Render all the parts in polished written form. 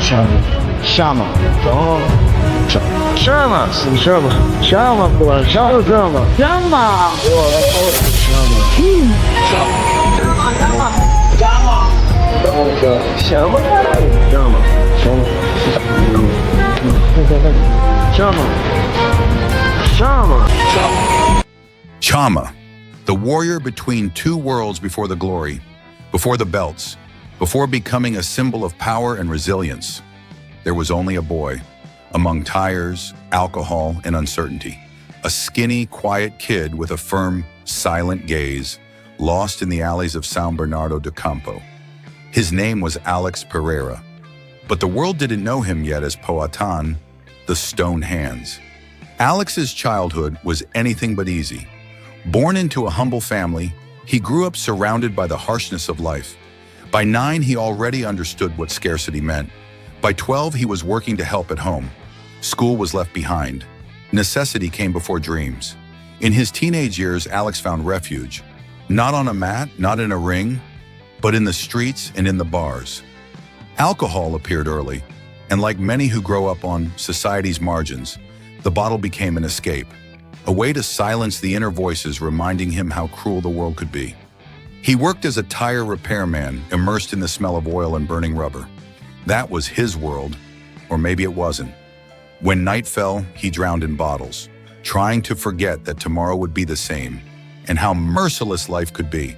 Chama. Chama, sim, chama. Chama, pô. Chama. Chama, caralho. Chama, the warrior between two worlds before the glory, before the belts, before becoming a symbol of power and resilience. There was only a boy, among tires, alcohol, and uncertainty. A skinny, quiet kid with a firm, silent gaze, lost in the alleys of São Bernardo do Campo. His name was Alex Pereira, but the world didn't know him yet as Poatan, the Stone Hands. Alex's childhood was anything but easy. Born into a humble family, he grew up surrounded by the harshness of life. By 9, he already understood what scarcity meant. By 12, he was working to help at home. School was left behind. Necessity came before dreams. In his teenage years, Alex found refuge. Not on a mat, not in a ring, but in the streets and in the bars. Alcohol appeared early, and like many who grow up on society's margins, the bottle became an escape, a way to silence the inner voices reminding him how cruel the world could be. He worked as a tire repairman, immersed in the smell of oil and burning rubber. That was his world, or maybe it wasn't. When night fell, he drowned in bottles, trying to forget that tomorrow would be the same, and how merciless life could be.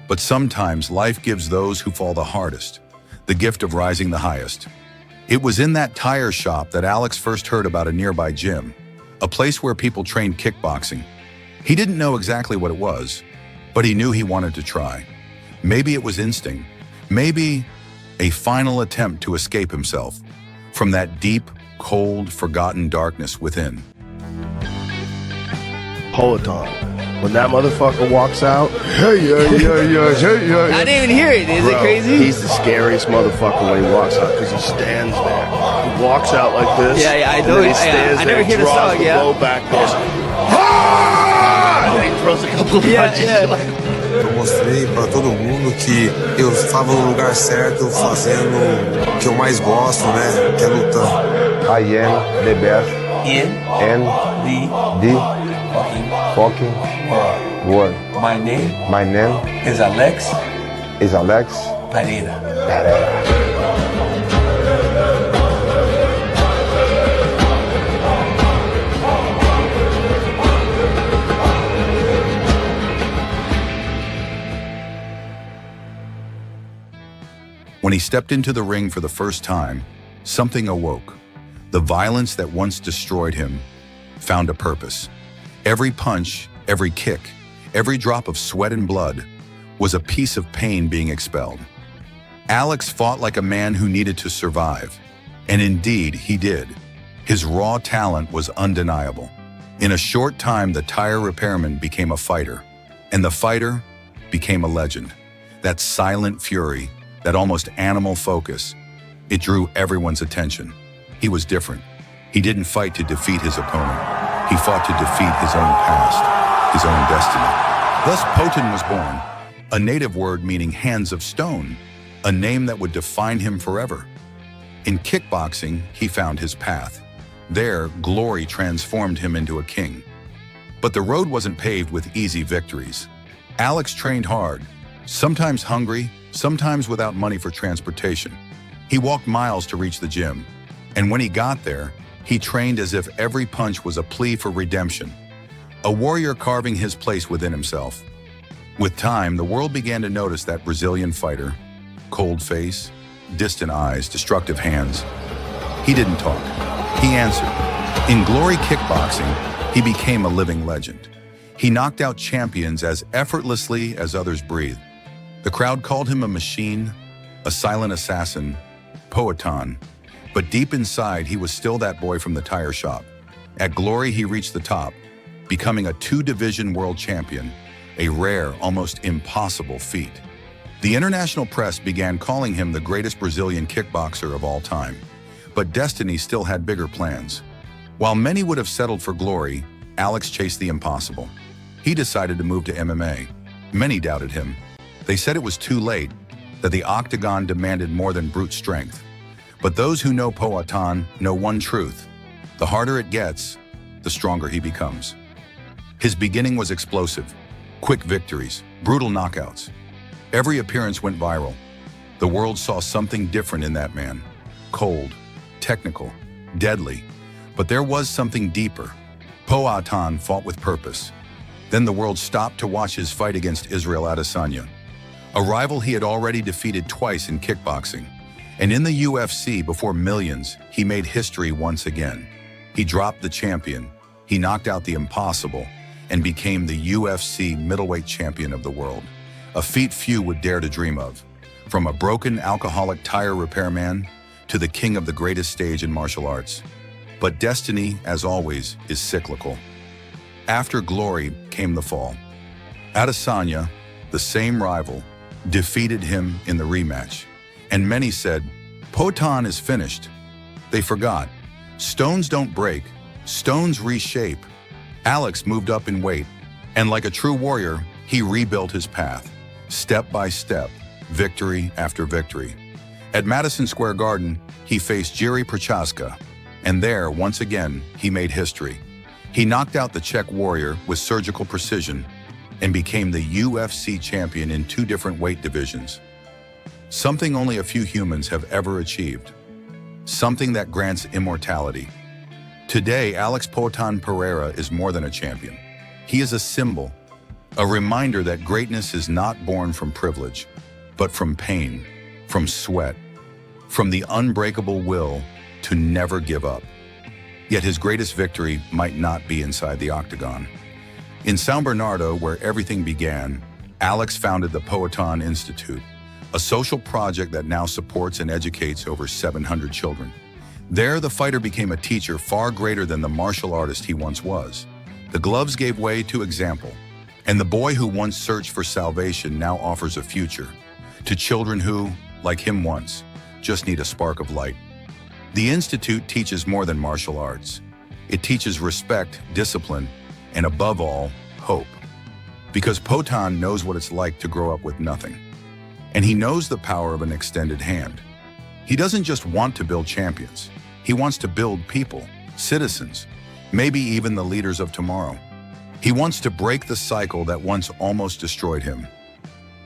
But sometimes life gives those who fall the hardest the gift of rising the highest. It was in that tire shop that Alex first heard about a nearby gym, a place where people trained kickboxing. He didn't know exactly what it was, but he knew he wanted to try. Maybe it was instinct, maybe a final attempt to escape himself from that deep, cold, forgotten darkness within. Poatan. When that motherfucker walks out, I didn't even hear it. Is it crazy? He's the scariest motherfucker when he walks out because he stands there. He walks out like this. Yeah, I know. And then he stands I there, never hear the draws song. the Yeah. bow back, goes, "Ah!" and then he throws a couple of punches. Eu mostrei para todo mundo que eu estava no lugar certo, fazendo o que eu mais gosto, né? Que é lutar. I am the best and the fucking world. My name My name is Alex is Alex Pereira. Pereira. When he stepped into the ring for the first time, something awoke. The violence that once destroyed him found a purpose. Every punch, every kick, every drop of sweat and blood was a piece of pain being expelled. Alex fought like a man who needed to survive, and indeed he did. His raw talent was undeniable. In a short time, the tire repairman became a fighter, and the fighter became a legend. That silent fury, that almost animal focus, it drew everyone's attention. He was different. He didn't fight to defeat his opponent. He fought to defeat his own past, his own destiny. Thus, Poatan was born, a native word meaning hands of stone, a name that would define him forever. In kickboxing, he found his path. There, glory transformed him into a king. But the road wasn't paved with easy victories. Alex trained hard, sometimes hungry, sometimes without money for transportation. He walked miles to reach the gym, and when he got there, he trained as if every punch was a plea for redemption, a warrior carving his place within himself. With time, the world began to notice that Brazilian fighter, cold face, distant eyes, destructive hands. He didn't talk. He answered. In glory kickboxing, he became a living legend. He knocked out champions as effortlessly as others breathed. The crowd called him a machine, a silent assassin, Poatan. But deep inside, he was still that boy from the tire shop. At glory, he reached the top, becoming a 2-division world champion, a rare, almost impossible feat. The international press began calling him the greatest Brazilian kickboxer of all time. But destiny still had bigger plans. While many would have settled for glory, Alex chased the impossible. He decided to move to MMA. Many doubted him. They said it was too late, that the octagon demanded more than brute strength. But those who know Poatan know one truth. The harder it gets, the stronger he becomes. His beginning was explosive. Quick victories, brutal knockouts. Every appearance went viral. The world saw something different in that man. Cold, technical, deadly. But there was something deeper. Poatan fought with purpose. Then the world stopped to watch his fight against Israel Adesanya, a rival he had already defeated twice in kickboxing. And in the UFC, before millions, he made history once again. He dropped the champion, he knocked out the impossible, and became the UFC middleweight champion of the world, a feat few would dare to dream of. From a broken alcoholic tire repairman to the king of the greatest stage in martial arts. But destiny, as always, is cyclical. After glory came the fall. Adesanya, the same rival, defeated him in the rematch. And many said, Poatan is finished. They forgot. Stones don't break, stones reshape. Alex moved up in weight, and like a true warrior, he rebuilt his path, step by step, victory after victory. At Madison Square Garden, he faced Jiří Procházka, and there, once again, he made history. He knocked out the Czech warrior with surgical precision and became the UFC champion in 2 different weight divisions. Something only a few humans have ever achieved. Something that grants immortality. Today, Alex Poatan Pereira is more than a champion. He is a symbol, a reminder that greatness is not born from privilege, but from pain, from sweat, from the unbreakable will to never give up. Yet his greatest victory might not be inside the octagon. In São Bernardo, where everything began, Alex founded the Poatan Institute, a social project that now supports and educates over 700 children. There, the fighter became a teacher far greater than the martial artist he once was. The gloves gave way to example, and the boy who once searched for salvation now offers a future to children who, like him once, just need a spark of light. The Institute teaches more than martial arts. It teaches respect, discipline, and above all, hope. Because Poatan knows what it's like to grow up with nothing. And he knows the power of an extended hand. He doesn't just want to build champions. He wants to build people, citizens, maybe even the leaders of tomorrow. He wants to break the cycle that once almost destroyed him.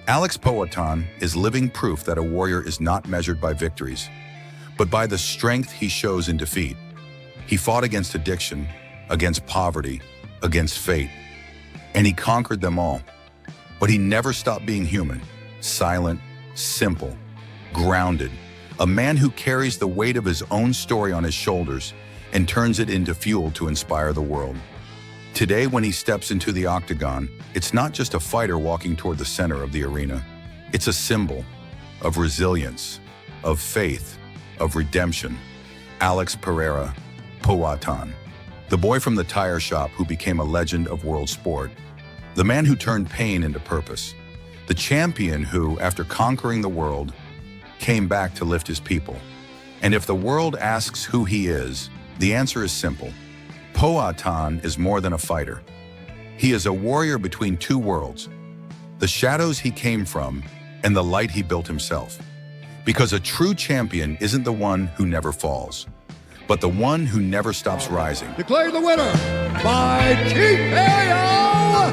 Alex Poatan is living proof that a warrior is not measured by victories, but by the strength he shows in defeat. He fought against addiction, against poverty, against fate, and he conquered them all. But he never stopped being human, silent, simple, grounded, a man who carries the weight of his own story on his shoulders and turns it into fuel to inspire the world. Today, when he steps into the octagon, it's not just a fighter walking toward the center of the arena. It's a symbol of resilience, of faith, of redemption. Alex Pereira, Poatan, the boy from the tire shop who became a legend of world sport, the man who turned pain into purpose, the champion who, after conquering the world, came back to lift his people. And if the world asks who he is, the answer is simple. Poatan is more than a fighter. He is a warrior between 2 worlds, the shadows he came from and the light he built himself. Because a true champion isn't the one who never falls, but the one who never stops rising. Declare the winner by TKO.